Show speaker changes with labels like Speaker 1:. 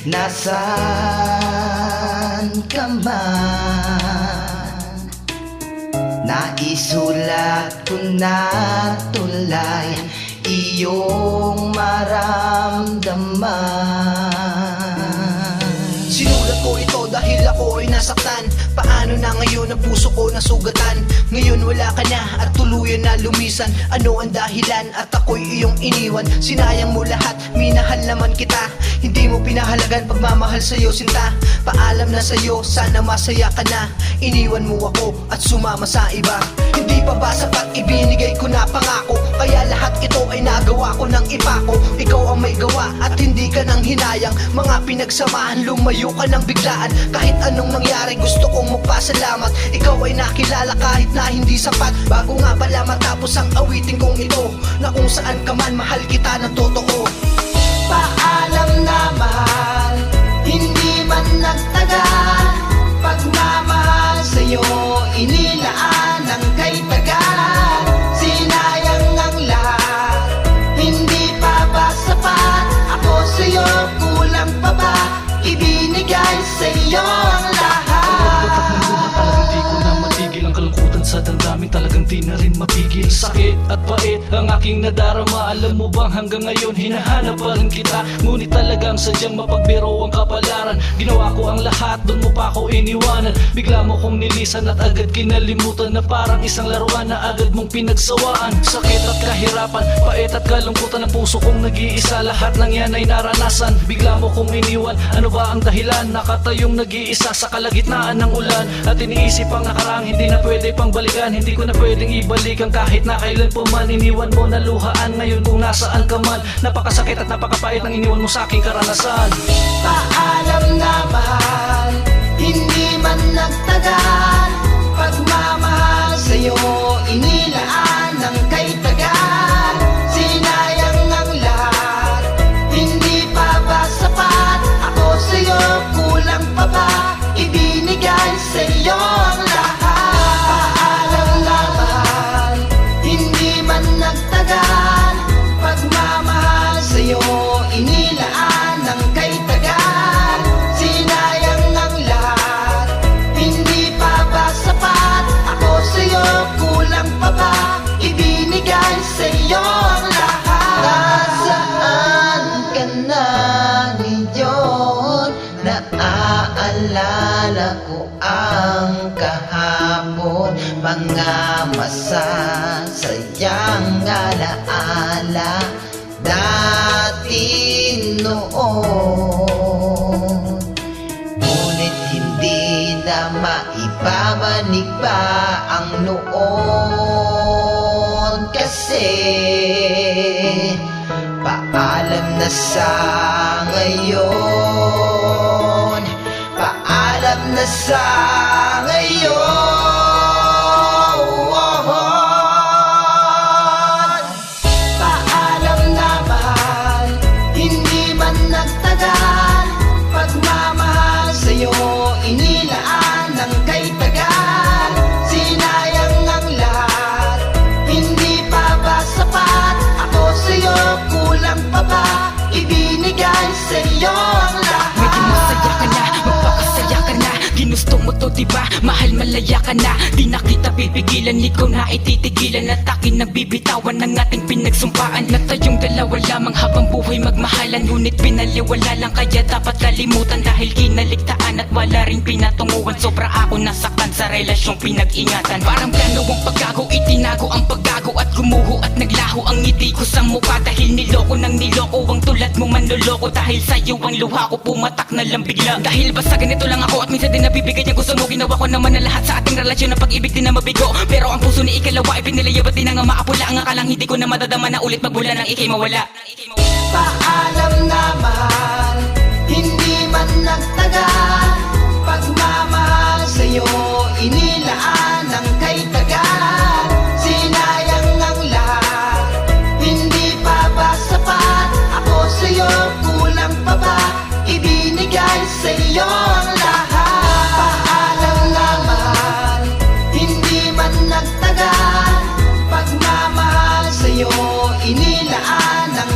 Speaker 1: Nasaan ka man, naisulat ko na tulay iyong maramdaman.
Speaker 2: Sinulat ko ito dahil ako ay nasaktan. Paano na ngayon ang puso ko nasugatan? Ngayon wala ka na at tuluyan na lumisan. Ano ang dahilan at ako'y iyong iniwan? Sinayang mo lahat, minahal naman kita. Hindi mo pinahalagan pagmamahal sa'yo sinta. Paalam na sa'yo, sana masaya ka na. Iniwan mo ako at sumama sa iba. Hindi pa ba sapat ibinigay ko na pangako? Kaya lahat ito ay nagawa ko ng ipako. Ikaw ang may gawa at hindi ka nang hinayang. Mga pinagsamahan, lumayo ka ng biglaan. Kahit anong nangyari gusto kong magpasalamat. Ikaw ay nakilala kahit na hindi sapat. Bago nga pala matapos ang awitin kong ito, na kung saan ka man mahal kita ng totoo.
Speaker 1: Paalam na mahal, hindi man nagtagal. Pagmamahal sa'yo, inilaan ng kay tagal. Sinayang ang lahat, hindi pa ba sapat? Ako sa'yo, kulang pa ba? Ibinigay sa'yo ang lahat.
Speaker 3: Talagang di ko na matigil ang kalungkutan sa damdamin, talagang di na rin mapigil. Sakit at pait ang aking nadarama. Alam mo bang hanggang ngayon hinahanap pa rin kita? Ngunit talagang sadyang mapagbiro ang kapalaran. Ginawa ko ang lahat, doon mo pa ako iniwanan. Bigla mo kong nilisan at agad kinalimutan, na parang isang laruan na agad mong pinagsawaan. Sakit at kahirapan, pait at kalungkutan ng puso kong nag-iisa. Lahat ng yan ay naranasan, bigla mo kong iniwan. Ano ba ang dahilan? Nakatayong nag-iisa sa kalagitnaan ng ulan. At iniisip ang nakarang, hindi na pwede pang balikan. Hindi ko na pwedeng ibalikan kahit na kailan pa man. Iniwan mo na luhaan ngayon kung nasaan ka man. Napakasakit at napakapait ng iniwan mo sa aking karanasan.
Speaker 1: Paalam na mahal, hindi man nagtagal. Pagmamahal sa'yo, inilaan ng kay tagal. Sinayang ang lahat, hindi pa ba sapat? Ako sa'yo, kulang pa ba? Ibinigay sa'yo ang lahat. Paalam na mahal, hindi man nagtagal. Pagmamahal sa'yo, inilaan ng kay tagal. Sinayang ang lahat, hindi pa ba sapat? Ako sa'yo, kulang pa ba? Ibinigay sa'yo ang lahat. Nasaan ka na ngayon? Naaalala ko ang kahapon. Mga masasayang alaala dati noon. Ngunit hindi na maibabalik pa ang noon. Kasi paalam na sa ngayon. Paalam na sa ngayon. Paalam na mahal, hindi man nagtagal. Pagmamahal sa'yo, inilaan ng kay tagal. Sinayang ang lahat, hindi pa ba sapat? Ako sa'yo, kulang pa ba? Ibinigay sa'yo ang lahat.
Speaker 4: Medyo masaya ka na, magpakasaya ka na. Ginusto mo to diba? Mahal malaya ka na. Di na kita pipigilan, ikaw na ititigilan. At akin nagbibitawan ng ating pinagsumpaan, na tayong dalawa lamang habang buhay magmahalan. Ngunit pinaliwala lang kaya dapat kalimutan, dahil kinaligtaan at wala rin pinatunguhan. Sobra ako nasaktan sa relasyong pinag-ingatan. Parang plano ang paggago, itinago ang paggago. At gumuho at naglaho ang ngiti ko sa mukha, dahil niloko ng niloko ang tulad mong manloloko. Dahil sa'yo ang luha ko pumatak na lang bigla. Dahil basta ganito lang ako at minsan din nabibigay ang gusto mo. Ginawa ko naman na lahat sa ating relasyon, na pag-ibig din na mabigo. Pero ang puso ni ikalawa ay pinilaya, ba't di na nga maapula? Ang akalang hindi ko na madadama na ulit magbula nang ikay mawala.
Speaker 1: Paalam na mahal, hindi man nagtagal. Pagmamahal sa'yo, inilaan ng kay tagal. Sinayang ang lahat, hindi pa ba sapat? Ako sa'yo, kulang pa ba? Ibinigay sa'yo ang lahat. Paalam na mahal, hindi man nagtagal. Pagmamahal sa'yo, inilaan ng